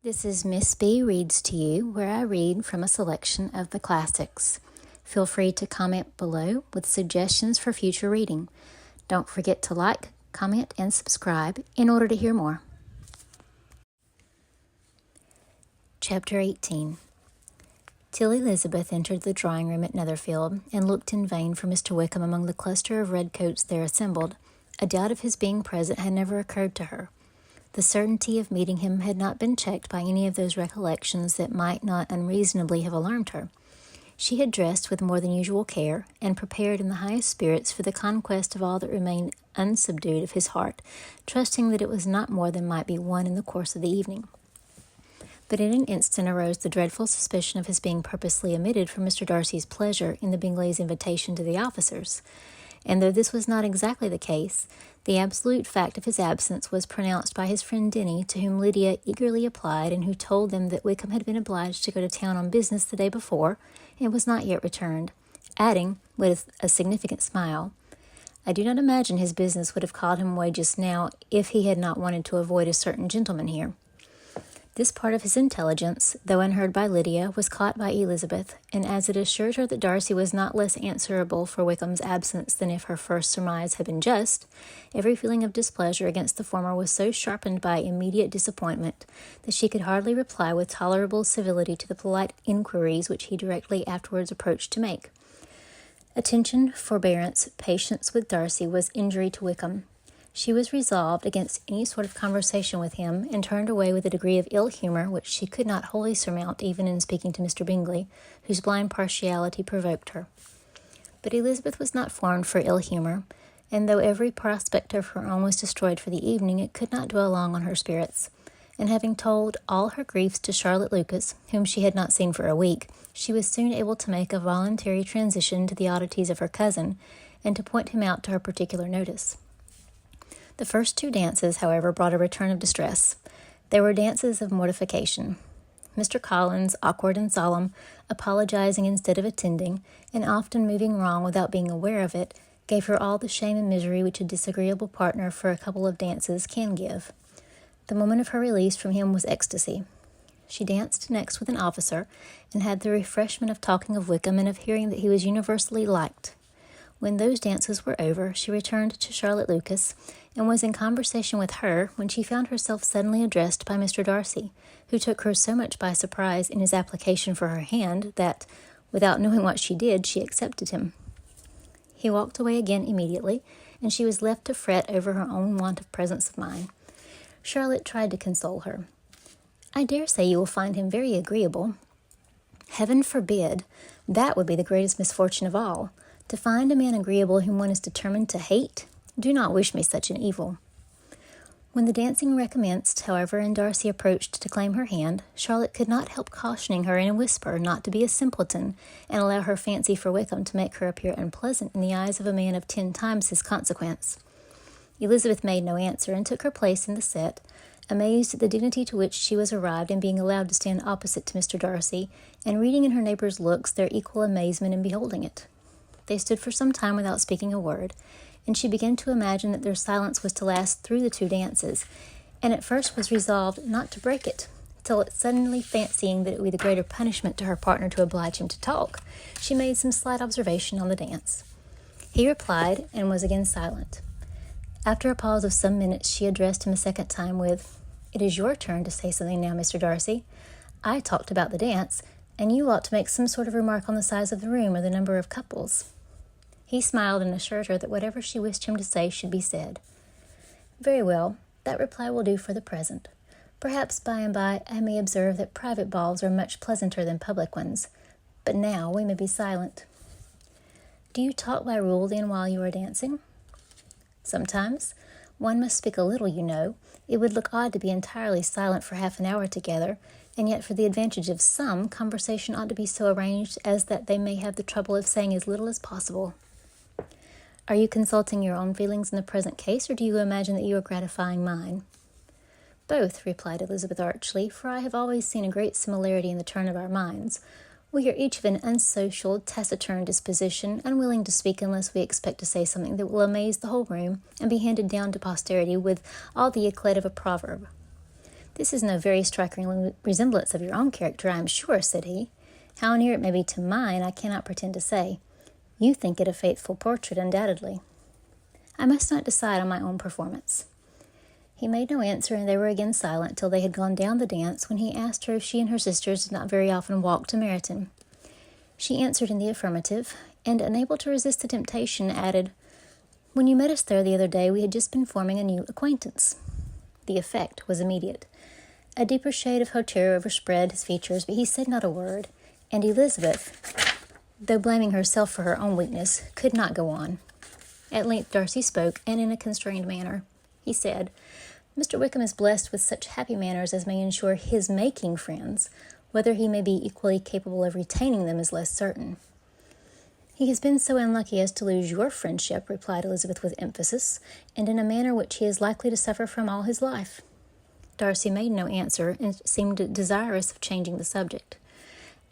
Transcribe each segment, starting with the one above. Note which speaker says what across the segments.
Speaker 1: This is Miss B Reads to You, where I read from a selection of the classics. Feel free to comment below with suggestions for future reading. Don't forget to like, comment, and subscribe in order to hear more. Chapter 18. Till Elizabeth entered the drawing room at Netherfield and looked in vain for Mr. Wickham among the cluster of redcoats there assembled, a doubt of his being present had never occurred to her. The certainty of meeting him had not been checked by any of those recollections that might not unreasonably have alarmed her. She had dressed with more than usual care, and prepared in the highest spirits for the conquest of all that remained unsubdued of his heart, trusting that it was not more than might be won in the course of the evening. But in an instant arose the dreadful suspicion of his being purposely omitted from Mr. Darcy's pleasure in the Bingleys' invitation to the officers. And though this was not exactly the case, the absolute fact of his absence was pronounced by his friend Denny, to whom Lydia eagerly applied, and who told them that Wickham had been obliged to go to town on business the day before, and was not yet returned, adding, with a significant smile, "I do not imagine his business would have called him away just now if he had not wanted to avoid a certain gentleman here." This part of his intelligence, though unheard by Lydia, was caught by Elizabeth, and as it assured her that Darcy was not less answerable for Wickham's absence than if her first surmise had been just, every feeling of displeasure against the former was so sharpened by immediate disappointment that she could hardly reply with tolerable civility to the polite inquiries which he directly afterwards approached to make. Attention, forbearance, patience with Darcy was injury to Wickham. She was resolved against any sort of conversation with him, and turned away with a degree of ill humour which she could not wholly surmount even in speaking to Mr. Bingley, whose blind partiality provoked her. But Elizabeth was not formed for ill humour, and though every prospect of her own was destroyed for the evening, it could not dwell long on her spirits. And having told all her griefs to Charlotte Lucas, whom she had not seen for a week, she was soon able to make a voluntary transition to the oddities of her cousin, and to point him out to her particular notice. The first two dances, however, brought a return of distress. They were dances of mortification. Mr. Collins, awkward and solemn, apologizing instead of attending, and often moving wrong without being aware of it, gave her all the shame and misery which a disagreeable partner for a couple of dances can give. The moment of her release from him was ecstasy. She danced next with an officer, and had the refreshment of talking of Wickham and of hearing that he was universally liked. When those dances were over, she returned to Charlotte Lucas, and was in conversation with her when she found herself suddenly addressed by Mr. Darcy, who took her so much by surprise in his application for her hand that, without knowing what she did, she accepted him. He walked away again immediately, and she was left to fret over her own want of presence of mind. Charlotte tried to console her. "I dare say you will find him very agreeable." "Heaven forbid! That would be the greatest misfortune of all. To find a man agreeable whom one is determined to hate? Do not wish me such an evil." When the dancing recommenced, however, and Darcy approached to claim her hand, Charlotte could not help cautioning her in a whisper not to be a simpleton, and allow her fancy for Wickham to make her appear unpleasant in the eyes of a man of 10 times his consequence. Elizabeth made no answer, and took her place in the set, amazed at the dignity to which she was arrived in being allowed to stand opposite to Mr. Darcy, and reading in her neighbours' looks their equal amazement in beholding it. They stood for some time without speaking a word, and she began to imagine that their silence was to last through the two dances, and at first was resolved not to break it, till suddenly fancying that it would be the greater punishment to her partner to oblige him to talk, she made some slight observation on the dance. He replied, and was again silent. After a pause of some minutes, she addressed him a second time with, "It is your turn to say something now, Mr. Darcy. I talked about the dance, and you ought to make some sort of remark on the size of the room or the number of couples." He smiled and assured her that whatever she wished him to say should be said. "Very well, that reply will do for the present. Perhaps by and by I may observe that private balls are much pleasanter than public ones, but now we may be silent." "Do you talk by rule, then, while you are dancing?" "Sometimes. One must speak a little, you know. It would look odd to be entirely silent for half an hour together, and yet for the advantage of some, conversation ought to be so arranged as that they may have the trouble of saying as little as possible." "Are you consulting your own feelings in the present case, or do you imagine that you are gratifying mine?" "Both," replied Elizabeth archly, "for I have always seen a great similarity in the turn of our minds. We are each of an unsocial, taciturn disposition, unwilling to speak unless we expect to say something that will amaze the whole room, and be handed down to posterity with all the eclat of a proverb. "This is no very striking resemblance of your own character, I am sure," said he. "How near it may be to mine, I cannot pretend to say. You think it a faithful portrait, undoubtedly." "I must not decide on my own performance." He made no answer, and they were again silent till they had gone down the dance, when he asked her if she and her sisters did not very often walk to Meryton. She answered in the affirmative, and, unable to resist the temptation, added, "When you met us there the other day, we had just been forming a new acquaintance." The effect was immediate. A deeper shade of hauteur overspread his features, but he said not a word, and Elizabeth, though blaming herself for her own weakness, could not go on. At length Darcy spoke, and in a constrained manner. He said, "Mr. Wickham is blessed with such happy manners as may ensure his making friends. Whether he may be equally capable of retaining them is less certain." "He has been so unlucky as to lose your friendship," replied Elizabeth with emphasis, "and in a manner which he is likely to suffer from all his life." Darcy made no answer, and seemed desirous of changing the subject.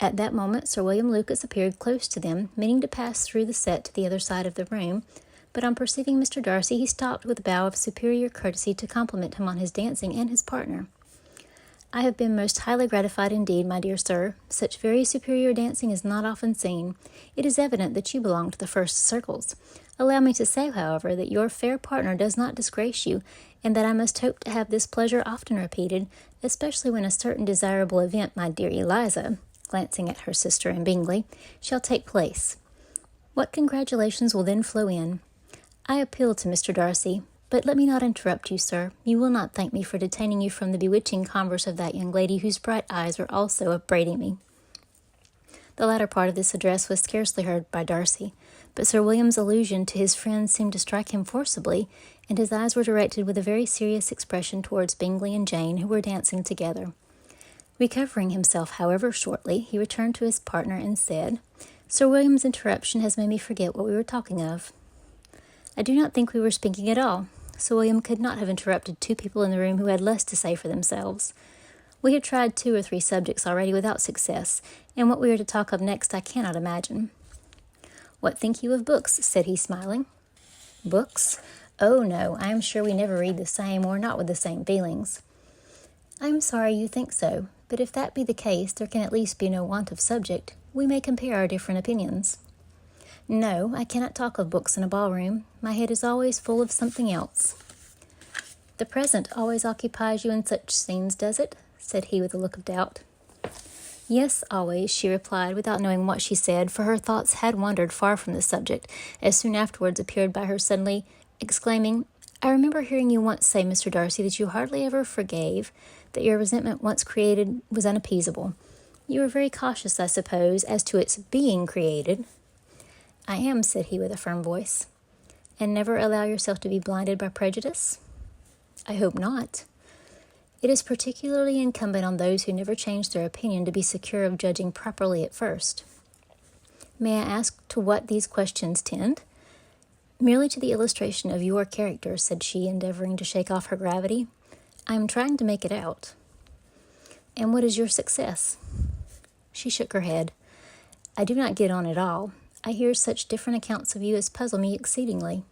Speaker 1: At that moment Sir William Lucas appeared close to them, meaning to pass through the set to the other side of the room, but on perceiving Mr. Darcy, he stopped with a bow of superior courtesy to compliment him on his dancing and his partner. "I have been most highly gratified indeed, my dear sir. Such very superior dancing is not often seen. It is evident that you belong to the first circles. Allow me to say, however, that your fair partner does not disgrace you, and that I must hope to have this pleasure often repeated, especially when a certain desirable event, my dear Eliza," glancing at her sister and Bingley, "shall take place. What congratulations will then flow in! I appeal to Mr. Darcy. But let me not interrupt you, sir. You will not thank me for detaining you from the bewitching converse of that young lady whose bright eyes are also upbraiding me." The latter part of this address was scarcely heard by Darcy, but Sir William's allusion to his friend seemed to strike him forcibly, and his eyes were directed with a very serious expression towards Bingley and Jane, who were dancing together. Recovering himself, however, shortly, he returned to his partner and said, "Sir William's interruption has made me forget what we were talking of." "I do not think we were speaking at all. Sir William could not have interrupted two people in the room who had less to say for themselves. We have tried 2 or 3 subjects already without success, and what we are to talk of next I cannot imagine." "What think you of books?" said he, smiling. "Books? Oh, no, I am sure we never read the same, or not with the same feelings." "I am sorry you think so, but if that be the case, there can at least be no want of subject. We may compare our different opinions." "No, I cannot talk of books in a ballroom. My head is always full of something else." "The present always occupies you in such scenes, does it?" said he with a look of doubt. "Yes, always," she replied, without knowing what she said, for her thoughts had wandered far from the subject, as soon afterwards appeared by her suddenly exclaiming, "I remember hearing you once say, Mr. Darcy, that you hardly ever forgave, that your resentment once created was unappeasable. You were very cautious, I suppose, as to its being created." "I am," said he with a firm voice. "And never allow yourself to be blinded by prejudice?" "I hope not." "It is particularly incumbent on those who never change their opinion to be secure of judging properly at first." "May I ask to what these questions tend?" "Merely to the illustration of your character," said she, endeavoring to shake off her gravity. "I am trying to make it out." "And what is your success?" She shook her head. "I do not get on at all. I hear such different accounts of you as puzzle me exceedingly."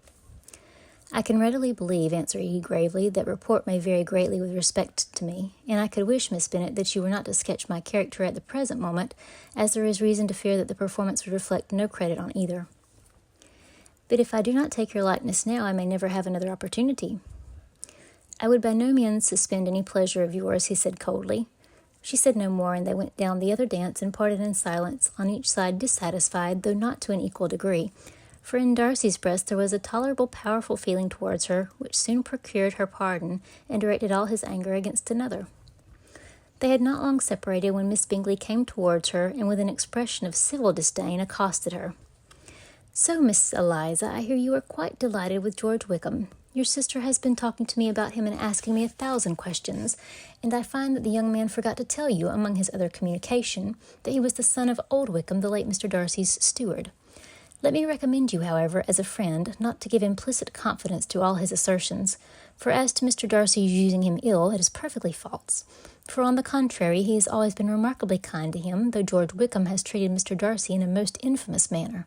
Speaker 1: "I can readily believe," answered he gravely, "that report may vary greatly with respect to me, and I could wish, Miss Bennet, that you were not to sketch my character at the present moment, as there is reason to fear that the performance would reflect no credit on either." "But if I do not take your likeness now, I may never have another opportunity." "I would by no means suspend any pleasure of yours," he said coldly. She said no more, and they went down the other dance and parted in silence, on each side dissatisfied, though not to an equal degree, for in Darcy's breast there was a tolerable powerful feeling towards her, which soon procured her pardon, and directed all his anger against another. They had not long separated when Miss Bingley came towards her, and with an expression of civil disdain accosted her. "So, Miss Eliza, I hear you are quite delighted with George Wickham. Your sister has been talking to me about him and asking me 1,000 questions, and I find that the young man forgot to tell you, among his other communication, that he was the son of old Wickham, the late Mr. Darcy's steward. Let me recommend you, however, as a friend, not to give implicit confidence to all his assertions, for as to Mr. Darcy's using him ill, it is perfectly false. For on the contrary, he has always been remarkably kind to him, though George Wickham has treated Mr. Darcy in a most infamous manner.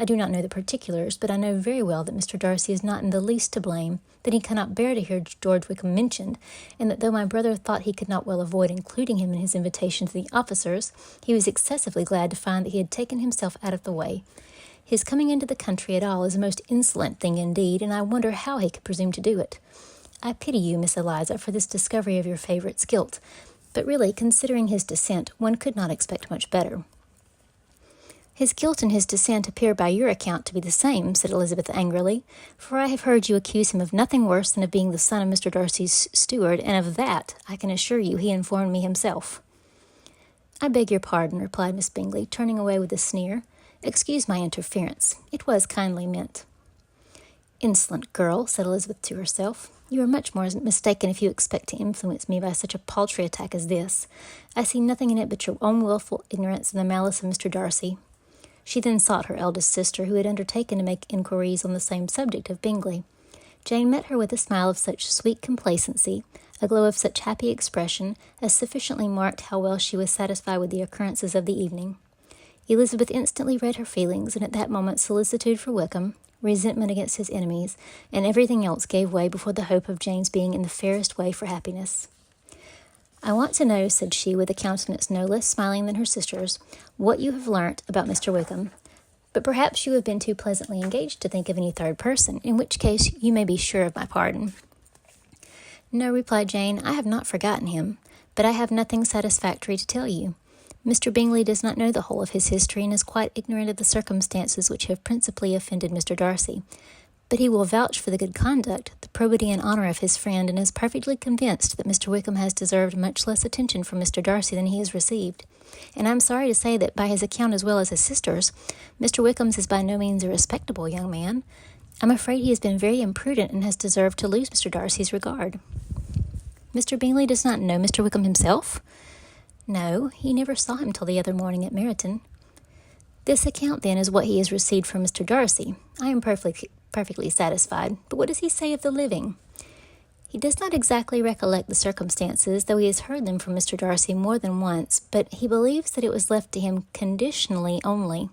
Speaker 1: I do not know the particulars, but I know very well that Mr. Darcy is not in the least to blame, that he cannot bear to hear George Wickham mentioned, and that though my brother thought he could not well avoid including him in his invitation to the officers, he was excessively glad to find that he had taken himself out of the way. His coming into the country at all is a most insolent thing indeed, and I wonder how he could presume to do it. I pity you, Miss Eliza, for this discovery of your favourite's guilt, but really, considering his descent, one could not expect much better." "His guilt and his descent appear by your account to be the same," said Elizabeth angrily, "for I have heard you accuse him of nothing worse than of being the son of Mr. Darcy's steward, and of that, I can assure you, he informed me himself." "I beg your pardon," replied Miss Bingley, turning away with a sneer. "Excuse my interference. It was kindly meant." "Insolent girl," said Elizabeth to herself. "You are much more mistaken if you expect to influence me by such a paltry attack as this. I see nothing in it but your own wilful ignorance and the malice of Mr. Darcy." She then sought her eldest sister, who had undertaken to make inquiries on the same subject of Bingley. Jane met her with a smile of such sweet complacency, a glow of such happy expression, as sufficiently marked how well she was satisfied with the occurrences of the evening. Elizabeth instantly read her feelings, and at that moment solicitude for Wickham, resentment against his enemies, and everything else gave way before the hope of Jane's being in the fairest way for happiness. "I want to know," said she, with a countenance no less smiling than her sister's, "what you have learnt about Mr. Wickham. But perhaps you have been too pleasantly engaged to think of any third person, in which case you may be sure of my pardon." "No," replied Jane, "I have not forgotten him, but I have nothing satisfactory to tell you. Mr. Bingley does not know the whole of his history, and is quite ignorant of the circumstances which have principally offended Mr. Darcy. But he will vouch for the good conduct, the probity and honour of his friend, and is perfectly convinced that Mr. Wickham has deserved much less attention from Mr. Darcy than he has received. And I am sorry to say that, by his account as well as his sister's, Mr. Wickham's is by no means a respectable young man. I'm afraid he has been very imprudent, and has deserved to lose Mr. Darcy's regard." "Mr. Bingley does not know Mr. Wickham himself?" "No, he never saw him till the other morning at Meryton." "This account, then, is what he has received from Mr. Darcy. I am perfectly satisfied. But what does he say of the living?" "He does not exactly recollect the circumstances, though he has heard them from Mr. Darcy more than once, but he believes that it was left to him conditionally only."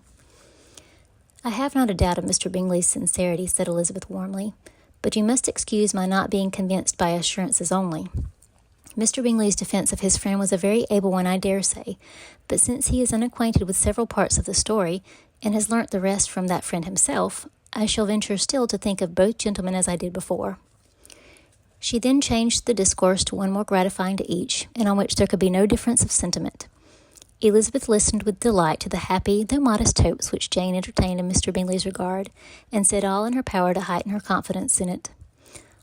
Speaker 1: "I have not a doubt of Mr. Bingley's sincerity," said Elizabeth warmly, "but you must excuse my not being convinced by assurances only. Mr. Bingley's defence of his friend was a very able one, I dare say, but since he is unacquainted with several parts of the story, and has learnt the rest from that friend himself, I shall venture still to think of both gentlemen as I did before." She then changed the discourse to one more gratifying to each, and on which there could be no difference of sentiment. Elizabeth listened with delight to the happy, though modest hopes which Jane entertained in Mr. Bingley's regard, and said all in her power to heighten her confidence in it.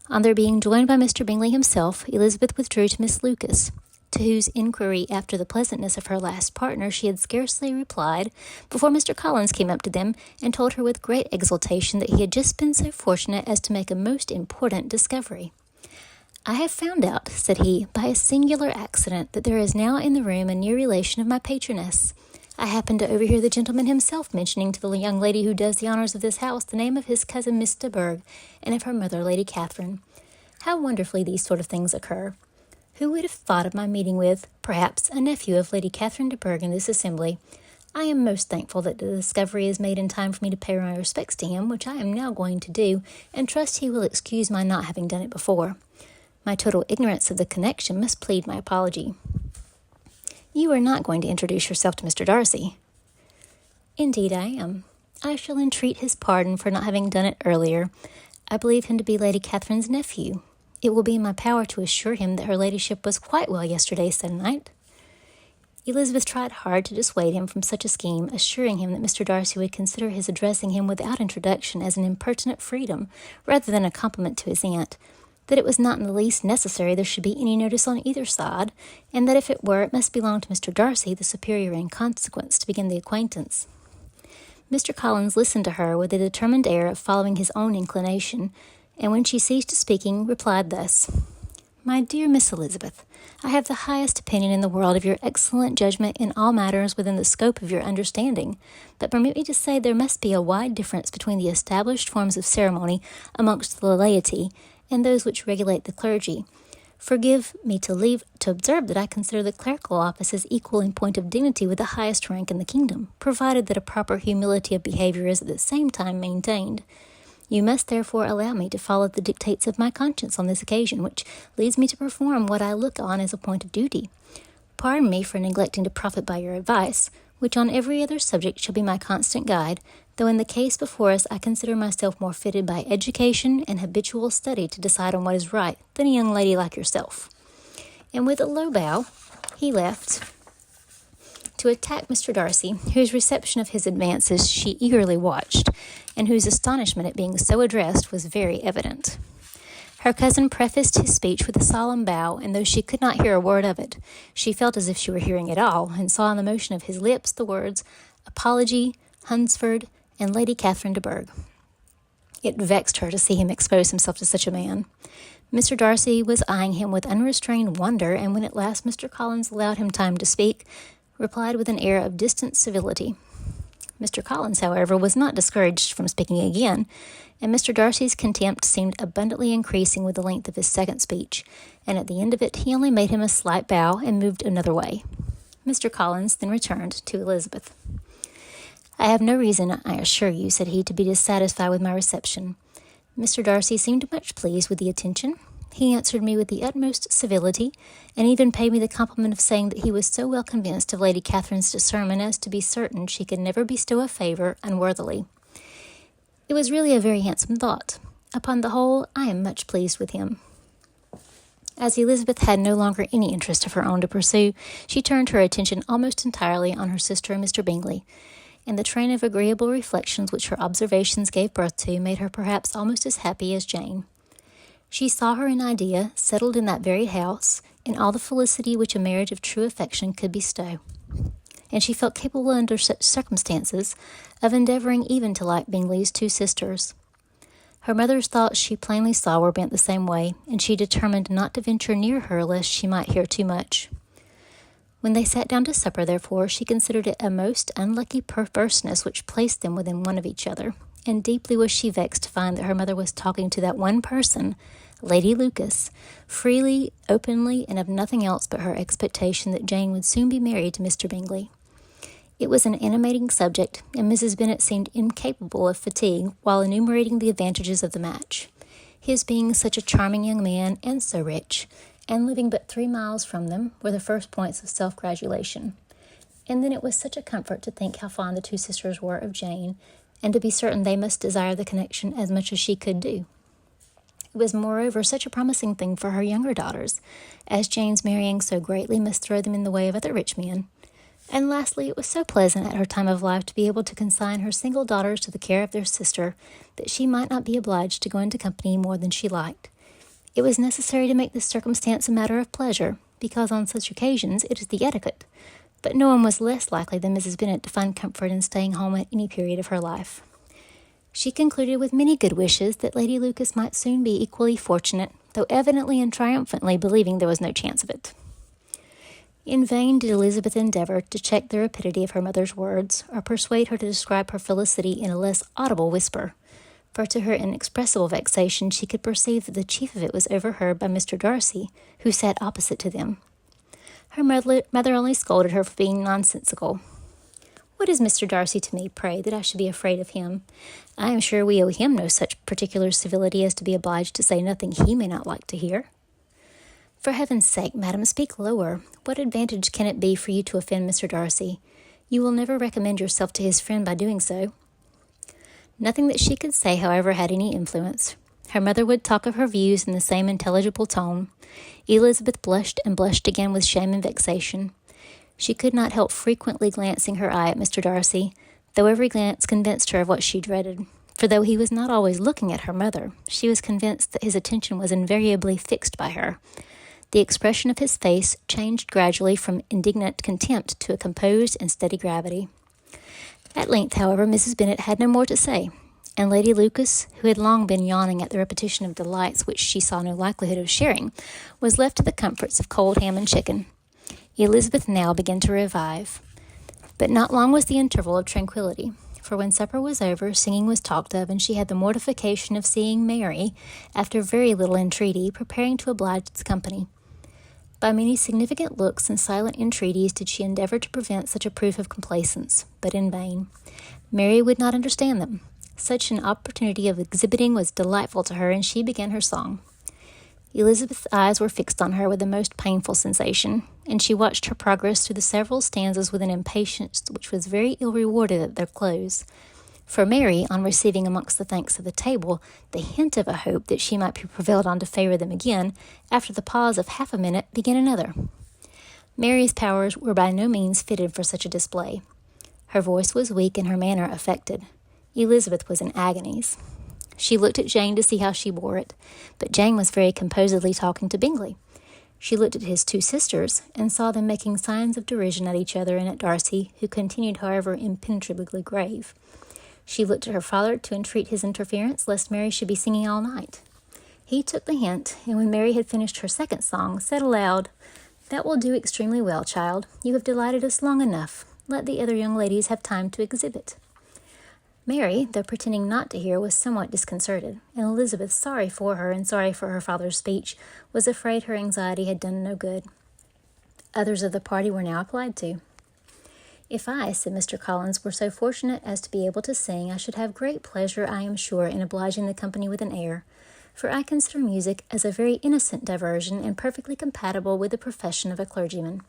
Speaker 1: On their being joined by Mr. Bingley himself, Elizabeth withdrew to Miss Lucas, to whose inquiry after the pleasantness of her last partner she had scarcely replied, before Mr. Collins came up to them, and told her with great exultation that he had just been so fortunate as to make a most important discovery. "I have found out," said he, "by a singular accident, that there is now in the room a near relation of my patroness. I happened to overhear the gentleman himself mentioning to the young lady who does the honours of this house the name of his cousin Miss de Bourgh, and of her mother, Lady Catherine. How wonderfully these sort of things occur! Who would have thought of my meeting with, perhaps, a nephew of Lady Catherine de Bourgh in this assembly? I am most thankful that the discovery is made in time for me to pay my respects to him, which I am now going to do, and trust he will excuse my not having done it before. My total ignorance of the connection must plead my apology." "You are not going to introduce yourself to Mr. Darcy?" "Indeed I am. I shall entreat his pardon for not having done it earlier. I believe him to be Lady Catherine's nephew. It will be in my power to assure him that her ladyship was quite well yesterday se'nnight." Elizabeth tried hard to dissuade him from such a scheme, assuring him that Mr. Darcy would consider his addressing him without introduction as an impertinent freedom, rather than a compliment to his aunt, that it was not in the least necessary there should be any notice on either side, and that if it were, it must belong to Mr. Darcy, the superior in consequence, to begin the acquaintance. Mr. Collins listened to her with a determined air of following his own inclination, and when she ceased speaking, replied thus: "My dear Miss Elizabeth, I have the highest opinion in the world of your excellent judgment in all matters within the scope of your understanding, but permit me to say there must be a wide difference between the established forms of ceremony amongst the laity and those which regulate the clergy. Forgive me to observe that I consider the clerical office as equal in point of dignity with the highest rank in the kingdom, provided that a proper humility of behavior is at the same time maintained. You must therefore allow me to follow the dictates of my conscience on this occasion, which leads me to perform what I look on as a point of duty. Pardon me for neglecting to profit by your advice, which on every other subject shall be my constant guide, though in the case before us I consider myself more fitted by education and habitual study to decide on what is right than a young lady like yourself. And with a low bow, he left to attack Mr. Darcy, whose reception of his advances she eagerly watched, and whose astonishment at being so addressed was very evident. Her cousin prefaced his speech with a solemn bow, and though she could not hear a word of it, she felt as if she were hearing it all, and saw in the motion of his lips the words, "Apology, Hunsford, and Lady Catherine de Bourgh." It vexed her to see him expose himself to such a man. Mr. Darcy was eyeing him with unrestrained wonder, and when at last Mr. Collins allowed him time to speak, replied with an air of distant civility. Mr. Collins, however, was not discouraged from speaking again, and Mr. Darcy's contempt seemed abundantly increasing with the length of his second speech, and at the end of it he only made him a slight bow and moved another way. Mr. Collins then returned to Elizabeth. "I have no reason, I assure you," said he, "to be dissatisfied with my reception. Mr. Darcy seemed much pleased with the attention. He answered me with the utmost civility, and even paid me the compliment of saying that he was so well convinced of Lady Catherine's discernment as to be certain she could never bestow a favour unworthily. It was really a very handsome thought. Upon the whole, I am much pleased with him." As Elizabeth had no longer any interest of her own to pursue, she turned her attention almost entirely on her sister and Mr. Bingley, and the train of agreeable reflections which her observations gave birth to made her perhaps almost as happy as Jane. She saw her in idea, settled in that very house, in all the felicity which a marriage of true affection could bestow, and she felt capable under such circumstances of endeavouring even to like Bingley's two sisters. Her mother's thoughts she plainly saw were bent the same way, and she determined not to venture near her lest she might hear too much. When they sat down to supper, therefore, she considered it a most unlucky perverseness which placed them within one of each other, and deeply was she vexed to find that her mother was talking to that one person, Lady Lucas, freely, openly, and of nothing else but her expectation that Jane would soon be married to Mr. Bingley. It was an animating subject, and Mrs. Bennet seemed incapable of fatigue while enumerating the advantages of the match, his being such a charming young man and so rich, and living but 3 miles from them, were the first points of self-gratulation. And then it was such a comfort to think how fond the two sisters were of Jane, and to be certain they must desire the connection as much as she could do. It was moreover such a promising thing for her younger daughters, as Jane's marrying so greatly must throw them in the way of other rich men. And lastly, it was so pleasant at her time of life to be able to consign her single daughters to the care of their sister, that she might not be obliged to go into company more than she liked. It was necessary to make this circumstance a matter of pleasure, because on such occasions it is the etiquette, but no one was less likely than Mrs. Bennet to find comfort in staying home at any period of her life. She concluded with many good wishes that Lady Lucas might soon be equally fortunate, though evidently and triumphantly believing there was no chance of it. In vain did Elizabeth endeavour to check the rapidity of her mother's words, or persuade her to describe her felicity in a less audible whisper, for to her inexpressible vexation she could perceive that the chief of it was overheard by Mr. Darcy, who sat opposite to them. Her mother only scolded her for being nonsensical. "What is Mr. Darcy to me, pray, that I should be afraid of him? I am sure we owe him no such particular civility as to be obliged to say nothing he may not like to hear." "For heaven's sake, madam, speak lower. What advantage can it be for you to offend Mr. Darcy? You will never recommend yourself to his friend by doing so." Nothing that she could say, however, had any influence. Her mother would talk of her views in the same intelligible tone. Elizabeth blushed and blushed again with shame and vexation. She could not help frequently glancing her eye at Mr. Darcy, though every glance convinced her of what she dreaded. For though he was not always looking at her mother, she was convinced that his attention was invariably fixed by her. The expression of his face changed gradually from indignant contempt to a composed and steady gravity. At length, however, Mrs. Bennet had no more to say, and Lady Lucas, who had long been yawning at the repetition of delights which she saw no likelihood of sharing, was left to the comforts of cold ham and chicken. Elizabeth now began to revive. But not long was the interval of tranquillity, for when supper was over, singing was talked of, and she had the mortification of seeing Mary, after very little entreaty, preparing to oblige the company. By many significant looks and silent entreaties did she endeavor to prevent such a proof of complaisance, but in vain. Mary would not understand them. Such an opportunity of exhibiting was delightful to her, and she began her song. Elizabeth's eyes were fixed on her with a most painful sensation, and she watched her progress through the several stanzas with an impatience which was very ill rewarded at their close. For Mary, on receiving amongst the thanks of the table the hint of a hope that she might be prevailed on to favour them again, after the pause of half a minute began another. Mary's powers were by no means fitted for such a display. Her voice was weak and her manner affected. Elizabeth was in agonies. She looked at Jane to see how she bore it, but Jane was very composedly talking to Bingley. She looked at his two sisters, and saw them making signs of derision at each other and at Darcy, who continued, however, impenetrably grave. She looked at her father to entreat his interference, lest Mary should be singing all night. He took the hint, and when Mary had finished her second song, said aloud, "That will do extremely well, child. You have delighted us long enough. Let the other young ladies have time to exhibit." Mary, though pretending not to hear, was somewhat disconcerted, and Elizabeth, sorry for her and sorry for her father's speech, was afraid her anxiety had done no good. Others of the party were now applied to. "If I," said Mr. Collins, "were so fortunate as to be able to sing, I should have great pleasure, I am sure, in obliging the company with an air, for I consider music as a very innocent diversion and perfectly compatible with the profession of a clergyman.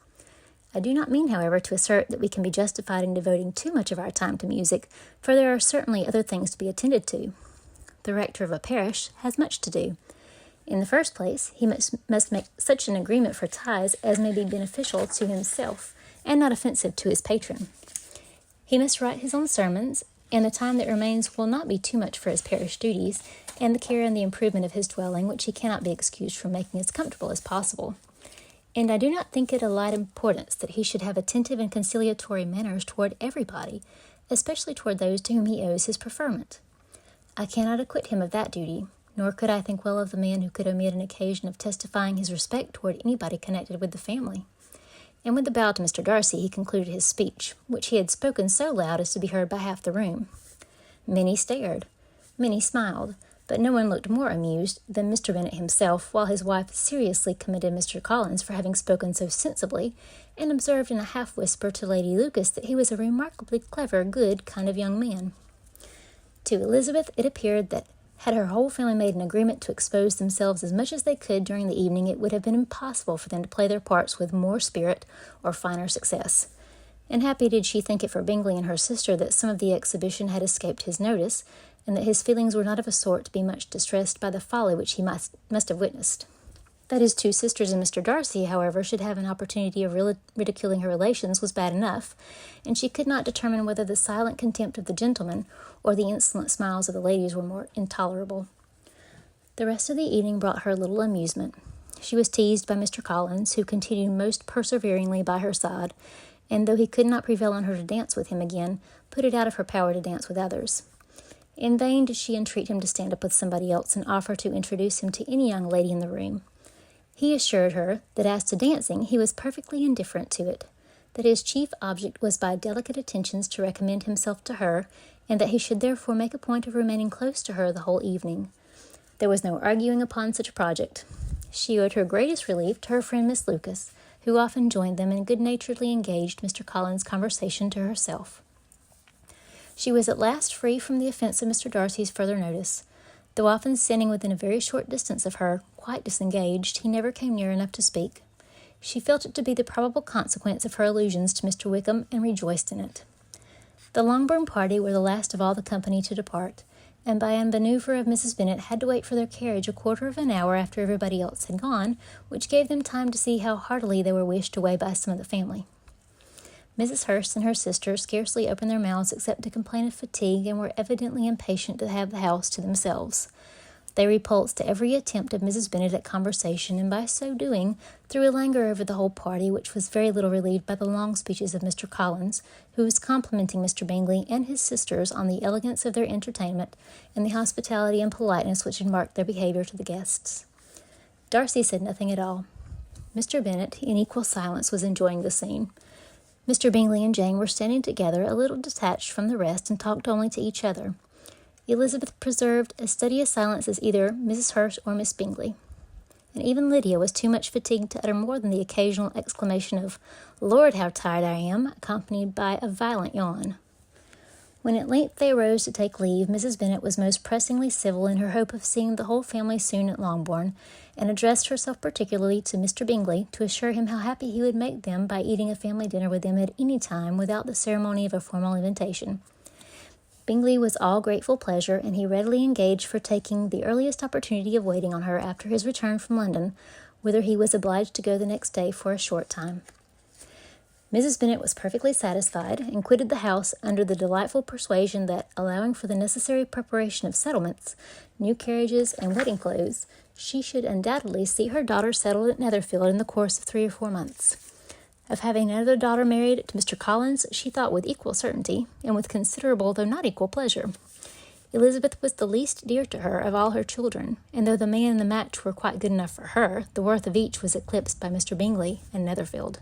Speaker 1: I do not mean, however, to assert that we can be justified in devoting too much of our time to music, for there are certainly other things to be attended to. The rector of a parish has much to do. In the first place, he must make such an agreement for tithes as may be beneficial to himself, and not offensive to his patron. He must write his own sermons, and the time that remains will not be too much for his parish duties, and the care and the improvement of his dwelling, which he cannot be excused from making as comfortable as possible. And I do not think it a light importance that he should have attentive and conciliatory manners toward everybody, especially toward those to whom he owes his preferment. I cannot acquit him of that duty, nor could I think well of the man who could omit an occasion of testifying his respect toward anybody connected with the family." And with a bow to Mr. Darcy, he concluded his speech, which he had spoken so loud as to be heard by half the room. Many stared, many smiled, but no one looked more amused than Mr. Bennet himself, while his wife seriously commended Mr. Collins for having spoken so sensibly, and observed in a half-whisper to Lady Lucas that he was a remarkably clever, good kind of young man. To Elizabeth it appeared that, had her whole family made an agreement to expose themselves as much as they could during the evening, it would have been impossible for them to play their parts with more spirit or finer success. And happy did she think it for Bingley and her sister that some of the exhibition had escaped his notice, and that his feelings were not of a sort to be much distressed by the folly which he must have witnessed. That his two sisters and Mr. Darcy, however, should have an opportunity of ridiculing her relations was bad enough, and she could not determine whether the silent contempt of the gentlemen or the insolent smiles of the ladies were more intolerable. The rest of the evening brought her little amusement. She was teased by Mr. Collins, who continued most perseveringly by her side, and though he could not prevail on her to dance with him again, put it out of her power to dance with others. In vain did she entreat him to stand up with somebody else and offer to introduce him to any young lady in the room. He assured her that as to dancing he was perfectly indifferent to it, that his chief object was by delicate attentions to recommend himself to her, and that he should therefore make a point of remaining close to her the whole evening. There was no arguing upon such a project. She owed her greatest relief to her friend Miss Lucas, who often joined them and good-naturedly engaged Mr. Collins' conversation to herself. She was at last free from the offence of Mr. Darcy's further notice. Though often standing within a very short distance of her, quite disengaged, he never came near enough to speak. She felt it to be the probable consequence of her allusions to Mr. Wickham, and rejoiced in it. The Longbourn party were the last of all the company to depart, and by a manoeuvre of Mrs. Bennet had to wait for their carriage a quarter of an hour after everybody else had gone, which gave them time to see how heartily they were wished away by some of the family. Mrs. Hurst and her sister scarcely opened their mouths except to complain of fatigue, and were evidently impatient to have the house to themselves. They repulsed every attempt of Mrs. Bennet at conversation, and by so doing threw a languor over the whole party, which was very little relieved by the long speeches of Mr. Collins, who was complimenting Mr. Bingley and his sisters on the elegance of their entertainment, and the hospitality and politeness which had marked their behaviour to the guests. Darcy said nothing at all. Mr. Bennet, in equal silence, was enjoying the scene. Mr. Bingley and Jane were standing together, a little detached from the rest, and talked only to each other. Elizabeth preserved as steady a silence as either Mrs. Hurst or Miss Bingley. and even Lydia was too much fatigued to utter more than the occasional exclamation of, "Lord, how tired I am," accompanied by a violent yawn. When at length they arose to take leave, Mrs. Bennet was most pressingly civil in her hope of seeing the whole family soon at Longbourn, and addressed herself particularly to Mr. Bingley to assure him how happy he would make them by eating a family dinner with them at any time without the ceremony of a formal invitation. Bingley was all grateful pleasure, and he readily engaged for taking the earliest opportunity of waiting on her after his return from London, whither he was obliged to go the next day for a short time. Mrs. Bennet was perfectly satisfied, and quitted the house under the delightful persuasion that, allowing for the necessary preparation of settlements, new carriages, and wedding clothes, she should undoubtedly see her daughter settled at Netherfield in the course of 3 or 4 months. Of having another daughter married to Mr. Collins, she thought with equal certainty, and with considerable though not equal pleasure. Elizabeth was the least dear to her of all her children, and though the man and the match were quite good enough for her, the worth of each was eclipsed by Mr. Bingley and Netherfield.